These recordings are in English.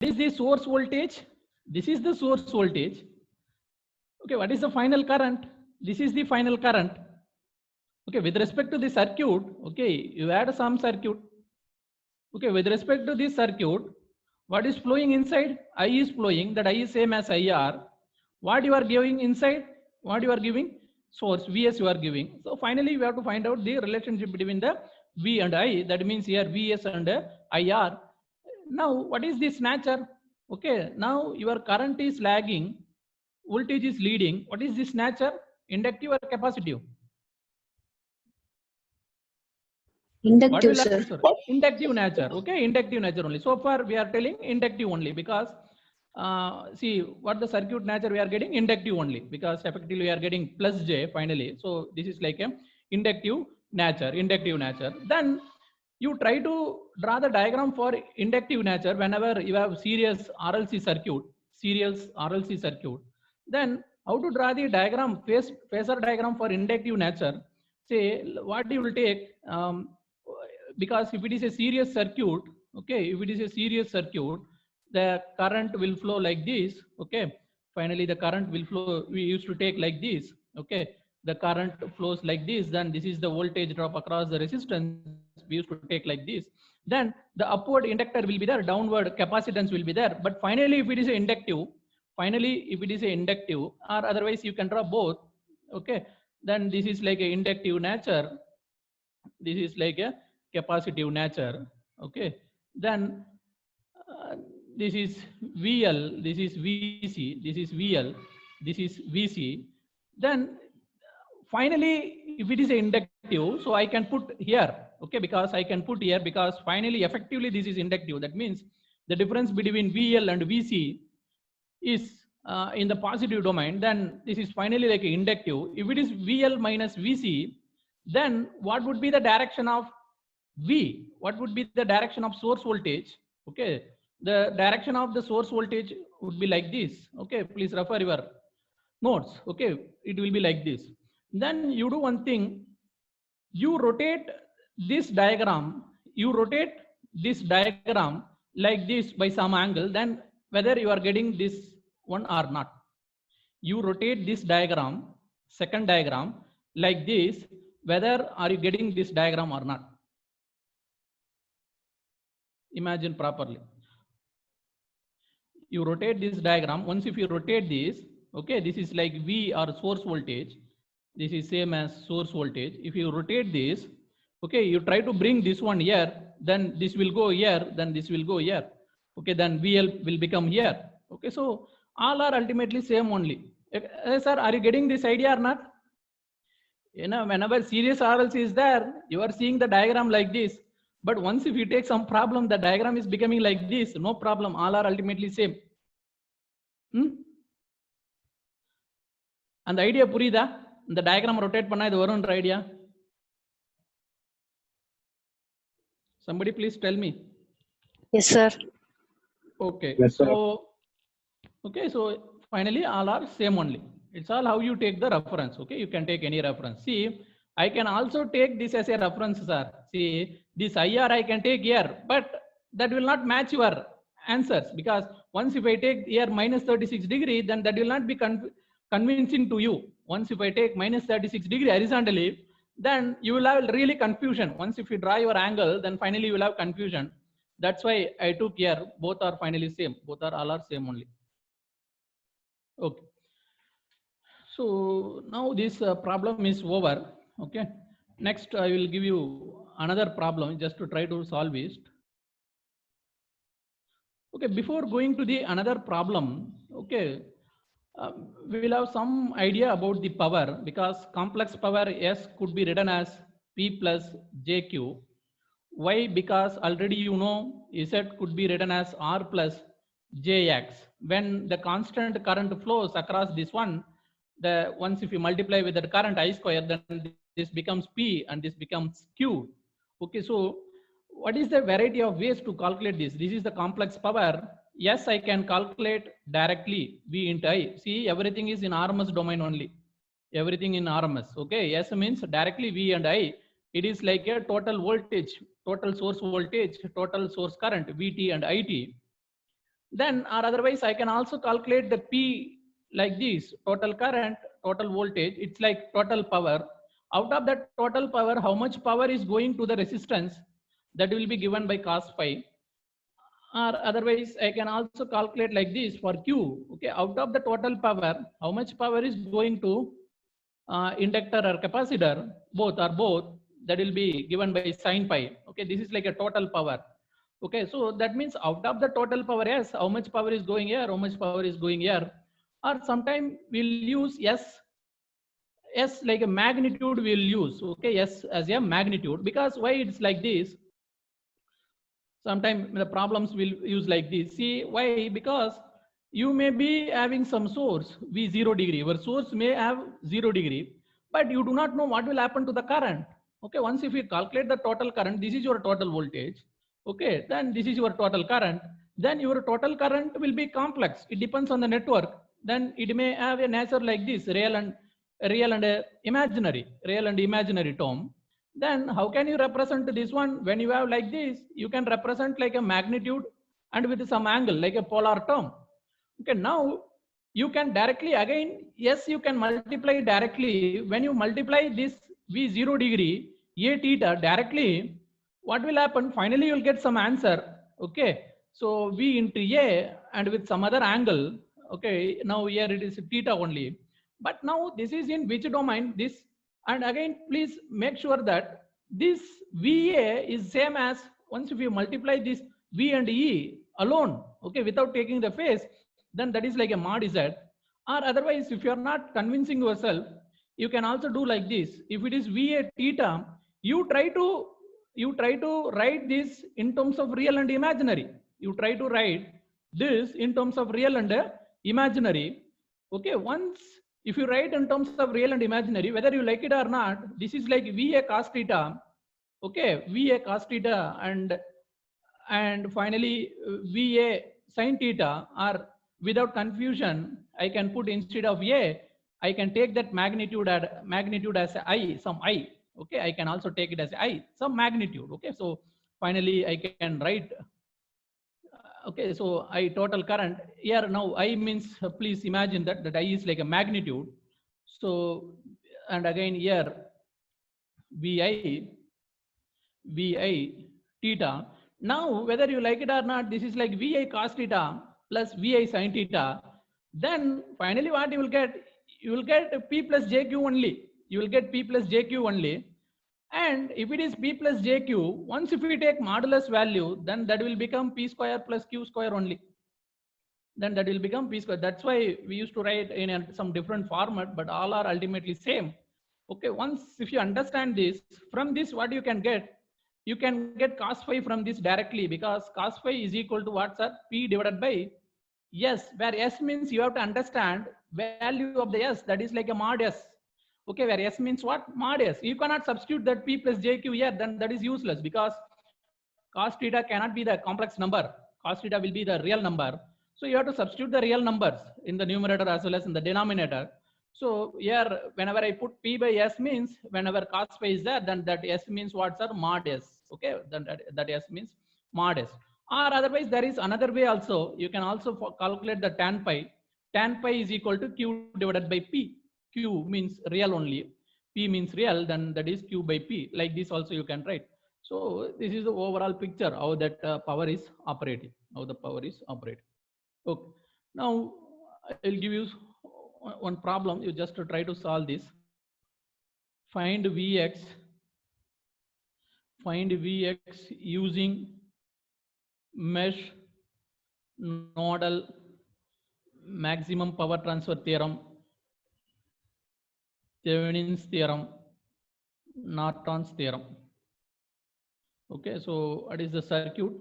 is the source voltage? This is the source voltage. Okay, what is the final current? This is the final current. Okay, with respect to the circuit, okay, you add some circuit. Okay, with respect to this circuit, what is flowing inside? I is flowing, that I is same as IR. What you are giving inside? What you are giving? Source, Vs you are giving. So finally, we have to find out the relationship between the V and I. That means here Vs and IR. Now, what is this nature? Okay, now your current is lagging, voltage is leading. What is this nature? Inductive or capacitive? What Inductive, will sir. answer? Inductive nature. Okay, inductive nature only. So far we are telling inductive only because see what the circuit nature we are getting inductive only because effectively we are getting plus J finally. So this is like a inductive nature, inductive nature. Then you try to draw the diagram for inductive nature whenever you have series RLC circuit, serials RLC circuit. Then how to draw the diagram, phasor diagram for inductive nature? Say what you will take. Because if it is a series circuit, okay, if it is a series circuit, the current will flow like this. Okay, finally the current will flow, we used to take like this. Okay, the current flows like this, then this is the voltage drop across the resistance, we used to take like this. Then the upward inductor will be there, downward capacitance will be there. But finally if it is a inductive, finally if it is a inductive, or otherwise you can draw both. Okay, then this is like a inductive nature, this is like a capacitive nature. Okay, then this is VL, this is VC, this is VL, this is VC. Then finally if it is inductive, so I can put here. Okay, because I can put here because finally effectively this is inductive. That means the difference between VL and VC is in the positive domain. Then this is finally like inductive. If it is VL minus VC, then what would be the direction of V? What would be the direction of source voltage? Okay, the direction of the source voltage would be like this. Okay, please refer your notes. Okay, it will be like this. Then you do one thing, you rotate this diagram, you rotate this diagram like this by some angle, then whether you are getting this one or not. You rotate this diagram, second diagram like this, whether are you getting this diagram or not. Imagine properly. You rotate this diagram. Once if you rotate this, okay, this is like V or source voltage. This is same as source voltage. If you rotate this, okay, you try to bring this one here, then this will go here, then this will go here. Okay, then VL will become here. Okay, so all are ultimately same only. Sir, are you getting this idea or not? You know, whenever series RLC is there, you are seeing the diagram like this. But once if you take some problem, the diagram is becoming like this. No problem. All are ultimately same. And the idea purida, the diagram rotate panna idu varundra idea. Somebody please tell me. Yes, sir. Okay. Yes, sir. So, okay. So finally, all are same only. It's all how you take the reference. Okay. You can take any reference. See, I can also take this as a reference, sir. See, this IR I can take here, but that will not match your answers because once if I take here minus 36 degree, then that will not be convincing to you. Once if I take minus 36 degree horizontally, then you will have really confusion. Once if you draw your angle, then finally you will have confusion. That's why I took here, both are finally same. Both are all are same only. Okay. So now this problem is over. Okay. Next, I will give you another problem just to try to solve it. Okay. Before going to the another problem, okay, we will have some idea about the power because complex power S could be written as P plus JQ. Why? Because already you know Z could be written as R plus JX. When the constant current flows across this one, the once if you multiply with the current I square, then this becomes P and this becomes Q. Okay, so what is the variety of ways to calculate this? This is the complex power. Yes, I can calculate directly V into I. See, everything is in RMS domain only. Everything in RMS. Okay, S means directly V and I. It is like a total voltage, total source voltage, total source current, VT and IT. Then, or otherwise, I can also calculate the P like this: total current, total voltage. It's like total power. Out of that total power, how much power is going to the resistance? That will be given by cos phi. Or otherwise, I can also calculate like this for Q. Okay, out of the total power, how much power is going to inductor or capacitor? Both. That will be given by sin pi. Okay, this is like a total power. Okay, so that means out of the total power, yes, how much power is going here, how much power is going here. Or sometime we'll use S like a magnitude we'll use. Okay, S as a magnitude, because why it's like this? Sometimes the problems will use like this. See why? Because you may be having some source V 0 degree. Your source may have 0 degree, but you do not know what will happen to the current. Okay, once if you calculate the total current, this is your total voltage. Okay, then this is your total current. Then your total current will be complex. It depends on the network. Then it may have a nature like this: real and imaginary term. Then how can you represent this one? When you have like this, you can represent like a magnitude and with some angle, like a polar term. Okay, now you can directly again, yes, you can multiply directly. When you multiply this V 0 degree, A theta directly, what will happen? Finally, you'll get some answer. Okay, so V into A and with some other angle. Okay, now here it is theta only. But now this is in which domain? This, and again, please make sure that this VA is same as, once if you multiply this V and E alone, okay, without taking the phase, then that is like a mod Z. Or otherwise, if you are not convincing yourself, you can also do like this. If it is VA theta, you try to write this in terms of real and imaginary. You try to write this in terms of real and imaginary. Okay, once if you write in terms of real and imaginary, whether you like it or not, this is like VA cos theta. Okay, VA cos theta and finally VA sin theta. Or without confusion, I can put instead of A, I can take that magnitude as I, some I. Okay, I can also take it as I, some magnitude. Okay, so finally I can write. Okay, so I total current here. Now I means, please imagine that I is like a magnitude. So, and again here VI theta. Now whether you like it or not, this is like VI cos theta plus VI sin theta. Then finally what you will get? You will get P plus JQ only. You will get P plus JQ only. And if it is P plus JQ, once if we take modulus value, then that will become P square plus Q square only. Then that will become P square. That's why we used to write in some different format, but all are ultimately same. Okay, once if you understand this, from this what you can get? You can get cos phi from this directly, because cos phi is equal to what's that? P divided by S, where S means you have to understand value of the S, that is like a mod S. Okay, where S means what? Mod S. You cannot substitute that P plus JQ here, then that is useless, because cos theta cannot be the complex number. Cos theta will be the real number. So you have to substitute the real numbers in the numerator as well as in the denominator. So here, whenever I put P by S means, whenever cos phi is there, then that S means what's our mod S. Okay, then that S means mod S. Or otherwise, there is another way also. You can also calculate the tan pi. Tan pi is equal to Q divided by P. Q means real only. P means real, then that is Q by P. Like this also you can write. So this is the overall picture how that power is operating. How the power is operating. Okay. Now I'll give you one problem. You just try to solve this. Find Vx using mesh nodal maximum power transfer theorem, Thevenin's theorem, Norton's theorem. Okay, so what is the circuit?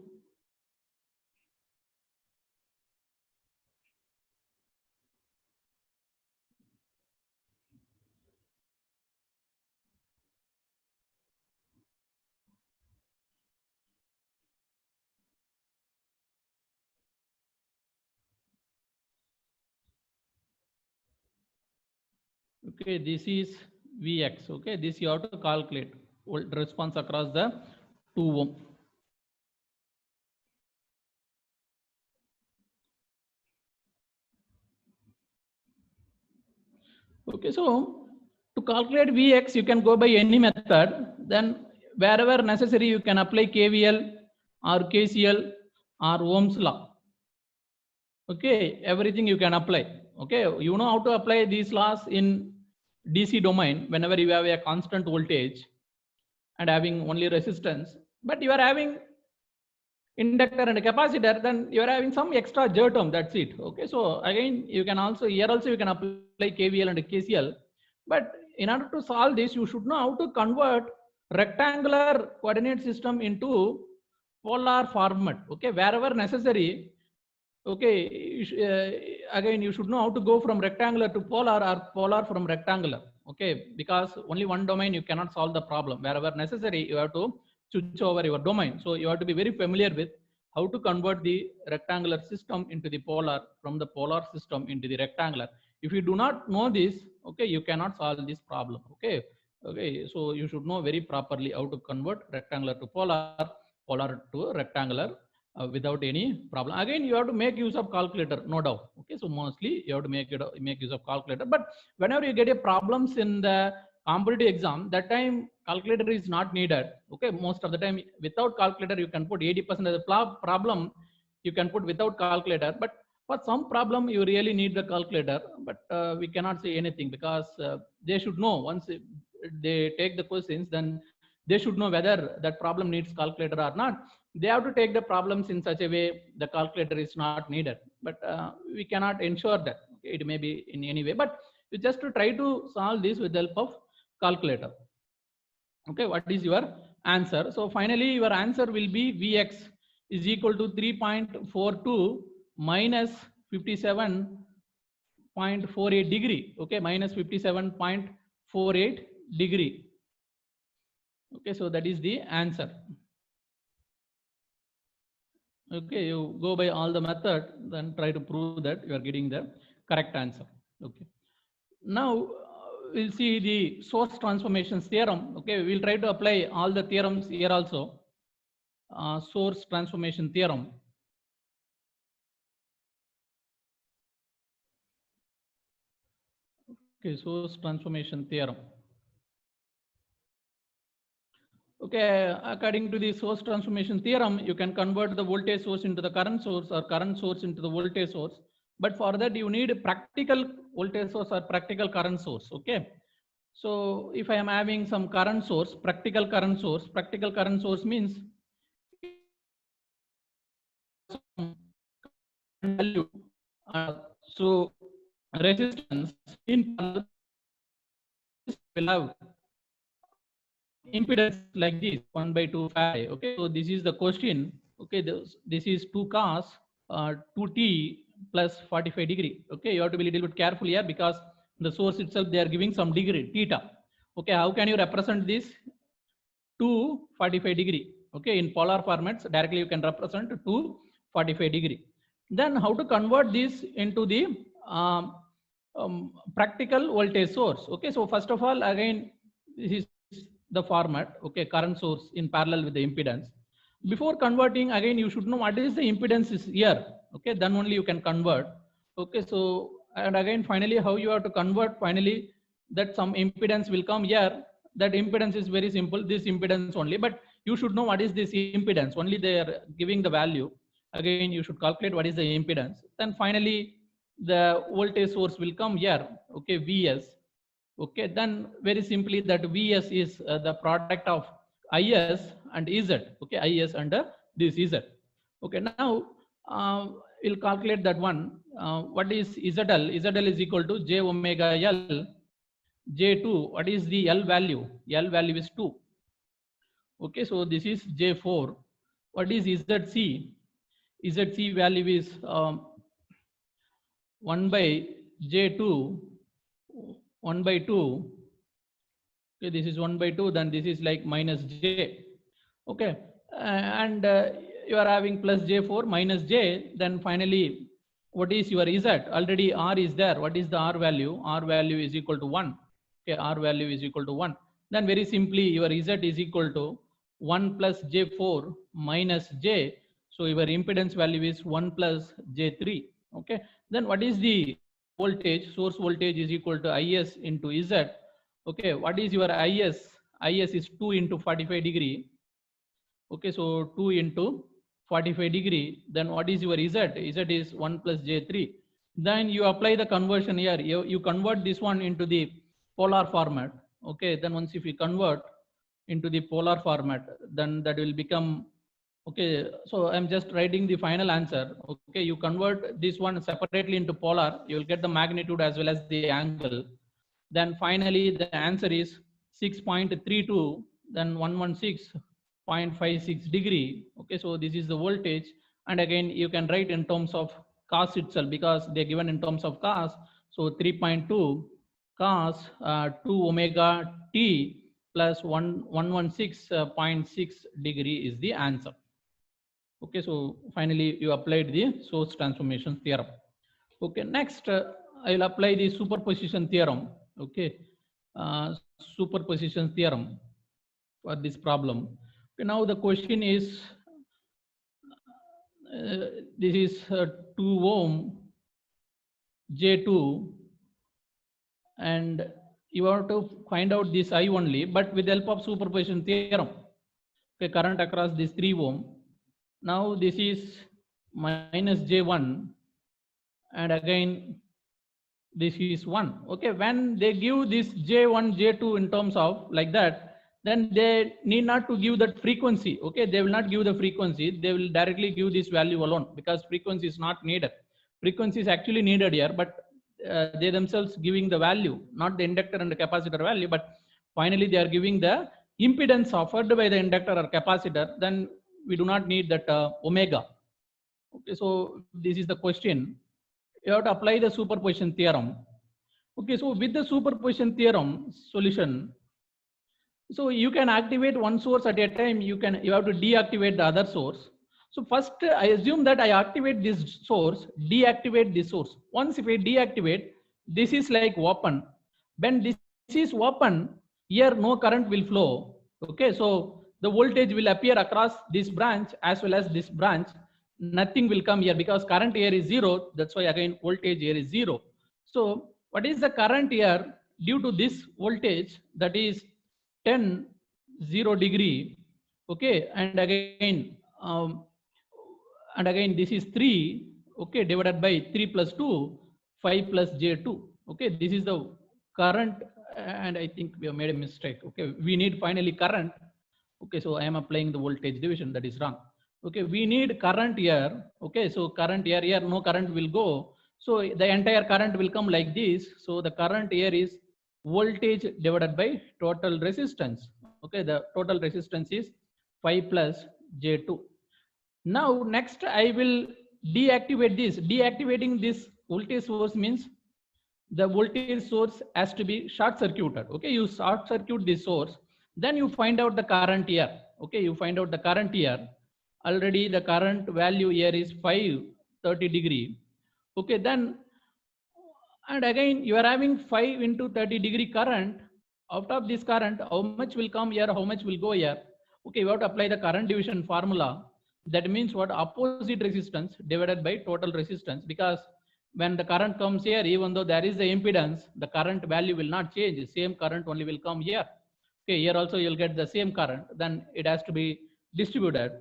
Okay, this is Vx. Okay, this you have to calculate response across the 2 ohm. Okay, so to calculate Vx, you can go by any method. Then wherever necessary, you can apply KVL or KCL or Ohm's law. Okay, everything you can apply. Okay, you know how to apply these laws in DC domain whenever you have a constant voltage and having only resistance, but you are having inductor and a capacitor, then you are having some extra J term, that's it. Okay, so again, you can also, here also you can apply KVL and KCL, but in order to solve this, you should know how to convert rectangular coordinate system into polar format. Okay, wherever necessary. Okay, again, you should know how to go from rectangular to polar or polar from rectangular. Okay, because only one domain you cannot solve the problem. Wherever necessary, you have to switch over your domain. So you have to be very familiar with how to convert the rectangular system into the polar, from the polar system into the rectangular. If you do not know this, okay, you cannot solve this problem. Okay, okay, so you should know very properly how to convert rectangular to polar, polar to rectangular. Without any problem. Again, you have to make use of calculator, no doubt. Okay, so mostly you have to make use of calculator. But whenever you get a problems in the competitive exam, that time calculator is not needed. Okay, most of the time without calculator you can put 80% of the problem you can put without calculator. But for some problem you really need the calculator. But we cannot say anything because they should know once they take the questions, then they should know whether that problem needs calculator or not. They have to take the problems in such a way the calculator is not needed, but we cannot ensure that. Okay, it may be in any way, but you just to try to solve this with the help of calculator. Okay, what is your answer? So finally your answer will be Vx is equal to 3.42 minus 57.48 degree. Okay, minus 57.48 degree. Okay, so that is the answer. Okay, you go by all the method, then try to prove that you are getting the correct answer. Okay, now we'll see the source transformations theorem. Okay, we'll try to apply all the theorems here also. Source transformation theorem. Okay, source transformation theorem. Okay, according to the source transformation theorem, you can convert the voltage source into the current source or current source into the voltage source. But for that, you need a practical voltage source or practical current source. Okay. So if I am having some current source, practical current source means value. So resistance in will have impedance like this 1/2 Farad. Okay, so this is the question. Okay, this is 2 cos 2t plus 45 degree. Okay, you have to be a little bit careful here because the source itself they are giving some degree theta. Okay, how can you represent this? 245 degree. Okay, in polar formats directly you can represent 245 degree. Then how to convert this into the practical voltage source? Okay, so first of all, again, this is the format. Okay, current source in parallel with the impedance. Before converting, again, you should know what is the impedance is here. Okay, then only you can convert. Okay, so and again, finally, how you have to convert? Finally, that some impedance will come here. That impedance is very simple. This impedance only, but you should know what is this impedance. Only they are giving the value. Again, you should calculate what is the impedance. Then finally, the voltage source will come here. Okay, Vs. Okay, then very simply that Vs is the product of Is and Z. Okay, Is under this Z. Okay, now we'll calculate that one. What is ZL? ZL is equal to J omega L J2. What is the L value? L value is 2. Okay, so this is J4. What is ZC? ZC value is 1 by J2. 1/2. Okay, this is 1/2, then this is like minus J. Okay, and you are having plus J4 minus J, then finally what is your Z? Already R is there. What is the R value? R value is equal to 1. Okay, R value is equal to 1. Then very simply your Z is equal to 1 plus J4 minus J. So your impedance value is 1 plus J3. Okay, then what is the voltage, source voltage is equal to Is into Z. Okay, what is your Is? Is is 2 into 45 degree. Okay, so 2 into 45 degree. Then what is your Z? Z is 1 plus J3. Then you apply the conversion here. You convert this one into the polar format. Okay, then once if you convert into the polar format, then that will become, okay, so I'm just writing the final answer. Okay, you convert this one separately into polar, you will get the magnitude as well as the angle. Then finally the answer is 6.32, then 116.56 degree. Okay, so this is the voltage. And again, you can write in terms of cos itself because they're given in terms of cos. So 3.2 cos 2 omega t plus 116.6 degree is the answer. Okay, so finally you applied the source transformation theorem. Okay, next I will apply the superposition theorem. Okay, superposition theorem for this problem. Okay, now the question is, this is 2 ohm J2, and you have to find out this I only, but with the help of superposition theorem. Okay, current across this 3 ohm. Now this is minus J1, and again this is 1. Okay, when they give this J1, J2 in terms of like that, then they need not to give that frequency. Okay, they will not give the frequency, they will directly give this value alone because frequency is not needed. Frequency is actually needed here, but they themselves giving the value, not the inductor and the capacitor value, but finally they are giving the impedance offered by the inductor or capacitor. Then we do not need that omega. Okay, so this is the question. You have to apply the superposition theorem. Okay, so with the superposition theorem solution, so you can activate one source at a time. You have to deactivate the other source. So first I assume that I activate this source, deactivate this source. Once if I deactivate, this is like open. When this is open, here no current will flow. Okay, so the voltage will appear across this branch as well as this branch. Nothing will come here because current here is 0. That's why again voltage here is 0. So what is the current here due to this voltage, that is 10 0 degree. Okay, and again this is 3. Okay, divided by 3 plus 2, 5 plus J2. Okay, this is the current, and I think we have made a mistake. Okay, we need finally current. Okay, so I am applying the voltage division, that is wrong. Okay, we need current here. Okay, so current here no current will go, so the entire current will come like this. So the current here is voltage divided by total resistance. Okay, the total resistance is 5 plus J2. Now next I will deactivate this. Deactivating this voltage source means the voltage source has to be short circuited. Okay, you short circuit this source, then you find out the current here. Okay, you find out the current here. Already the current value here is 530 degree. Okay, then and again you are having 5 into 30 degree current. Out of this current, how much will come here, how much will go here? Okay, you have to apply the current division formula. That means what? Opposite resistance divided by total resistance, because when the current comes here, even though there is the impedance, the current value will not change. Same current only will come here. Okay, here also you'll get the same current, then it has to be distributed.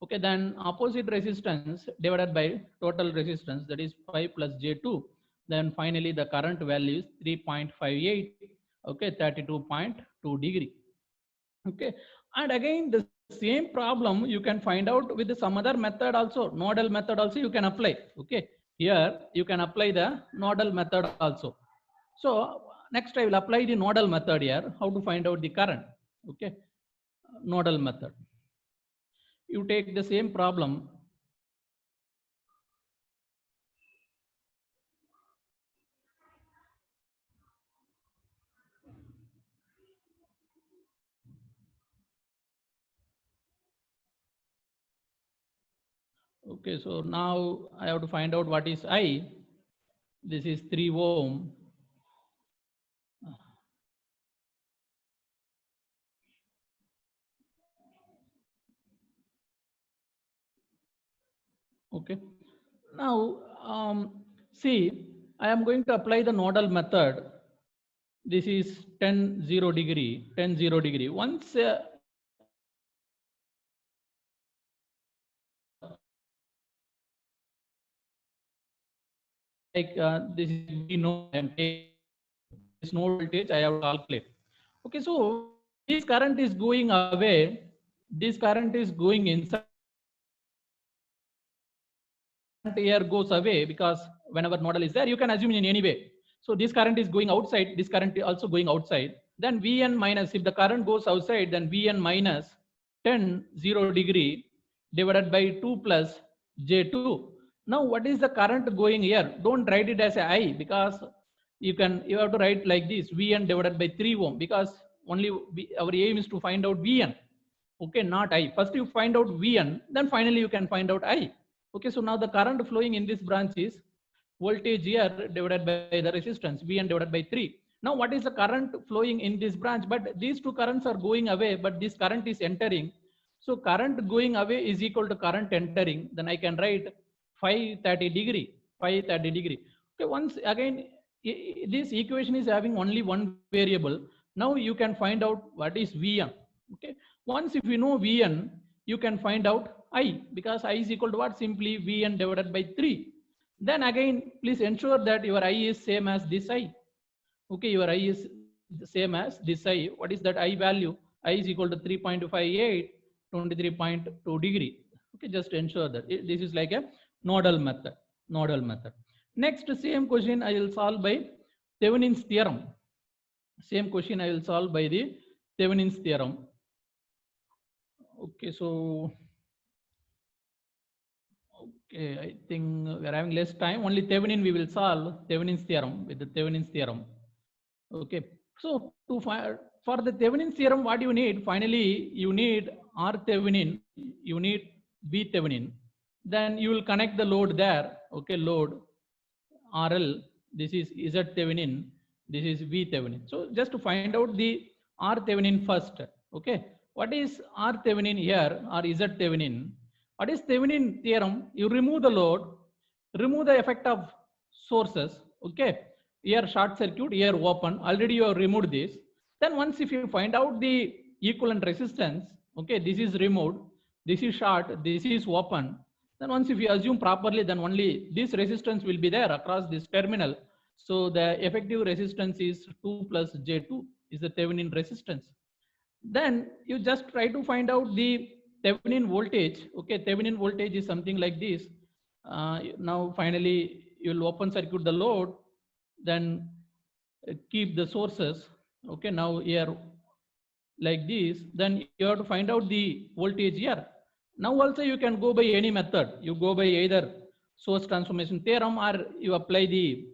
Okay, then opposite resistance divided by total resistance, that is 5 plus J2. Then finally the current value is 3.58. Okay, 32.2 degree. Okay, and again the same problem you can find out with some other method also. Nodal method also you can apply. Okay, here you can apply the nodal method also. So next I will apply the nodal method here. How to find out the current? Okay, nodal method. You take the same problem. Okay, so now I have to find out what is I. This is 3 ohm. Okay, now see, I am going to apply the nodal method. This is 10 0 degree, 10 0 degree. Once like this is we know I am taking this node voltage I have to calculate. Okay, so this current is going away. This current is going inside. Here goes away because whenever nodal is there, you can assume in any way. So this current is going outside. This current is also going outside. Then Vn minus, if the current goes outside, then Vn minus 10 0 degree divided by 2 plus J2. Now, what is the current going here? Don't write it as a I because you have to write like this Vn divided by 3 ohm because only our aim is to find out Vn. Okay, not I. First you find out Vn, then finally you can find out I. Okay, so now the current flowing in this branch is voltage here divided by the resistance Vn divided by 3. Now what is the current flowing in this branch? But these two currents are going away, but this current is entering. So current going away is equal to current entering. Then I can write 530 degree, 530 degree. Okay, once again, this equation is having only one variable. Now you can find out what is Vn. Okay, once if you know Vn, you can find out I because I is equal to what? Simply Vn divided by 3. Then again, please ensure that your I is same as this I. Okay, your I is the same as this I. What is that I value? I is equal to 3.58, 23.2 degree. Okay, just ensure that this is like a nodal method. Nodal method. Next, same question I will solve by Thevenin's theorem. Same question I will solve by the Thevenin's theorem. Okay, so okay, I think we are having less time. Only Thevenin we will solve Thevenin's theorem with the Thevenin's theorem. Okay, so to find for the Thevenin's theorem, what you need? Finally, you need R Thevenin, you need V Thevenin. Then you will connect the load there. Okay, load RL. This is Z Thevenin. This is V Thevenin. So just to find out the R Thevenin first. Okay, what is R Thevenin here or Z Thevenin? What is Thevenin theorem? You remove the load, remove the effect of sources. Okay, here short circuit, here open. Already you have removed this. Then once if you find out the equivalent resistance, okay, this is removed, this is short, this is open. Then once if you assume properly, then only this resistance will be there across this terminal. So the effective resistance is 2 plus J2 is the Thevenin resistance. Then you just try to find out the Thevenin voltage. Okay, Thevenin voltage is something like this. Now finally you will open circuit the load, then keep the sources. Okay, now here like this, then you have to find out the voltage here. Now also you can go by any method. You go by either source transformation theorem or you apply the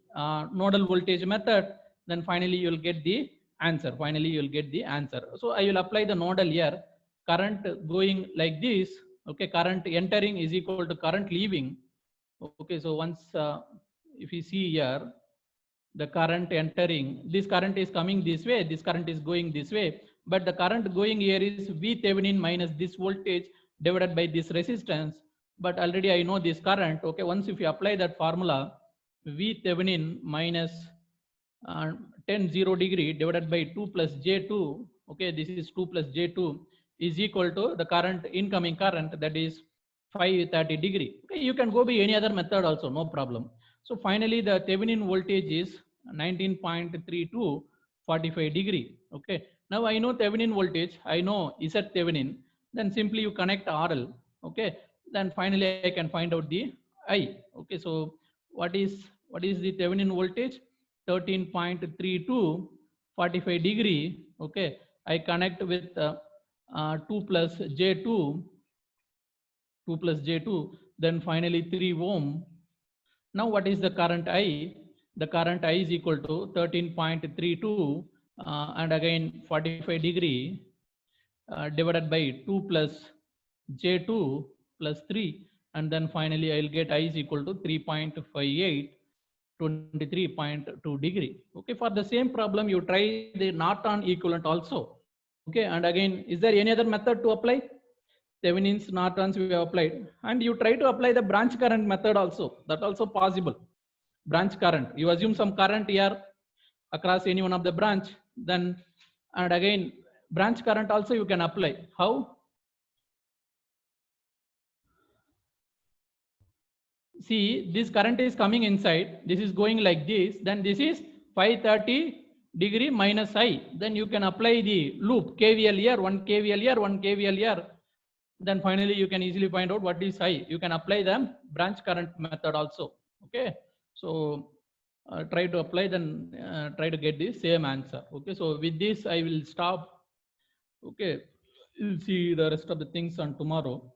nodal voltage method. Then finally you will get the answer. Finally you will get the answer. So I will apply the nodal here. Current going like this. Okay, current entering is equal to current leaving. Okay, so once if you see here, the current entering, this current is coming this way, this current is going this way, but the current going here is V Thevenin minus this voltage divided by this resistance. But already I know this current. Okay, once if you apply that formula, V Thevenin minus 10 0 degree divided by 2 plus J2, okay, this is 2 plus J2 is equal to the current, incoming current, that is 530 degree. Okay, you can go by any other method also, no problem. So finally the Thevenin voltage is 19.32 45 degree. Okay, now I know Thevenin voltage, I know Z Thevenin, then simply you connect RL. Okay, then finally I can find out the I. Okay, so what is the Thevenin voltage? 13.32 45 degree. Okay, I connect with 2 plus J2, then finally 3 ohm. Now what is the current I? The current I is equal to 13.32 and again 45 degree divided by 2 plus J2 plus 3, and then finally I will get I is equal to 3.58, 23.2 degree. Okay, for the same problem you try the Norton equivalent also. Okay, and again, is there any other method to apply? Thevenin's, Norton's we have applied, and you try to apply the branch current method also. That also possible. branch current. You assume some current here across any one of the branch, then, and again, branch current also you can apply. How? See, this current is coming inside, this is going like this, then this is 530 degree minus I. Then you can apply the loop, KVL here, 1 KVL here, 1 KVL here. Then finally you can easily find out what is I. You can apply the branch current method also. Okay. So try to apply, then try to get the same answer. Okay. So with this, I will stop. Okay. We'll see the rest of the things on tomorrow.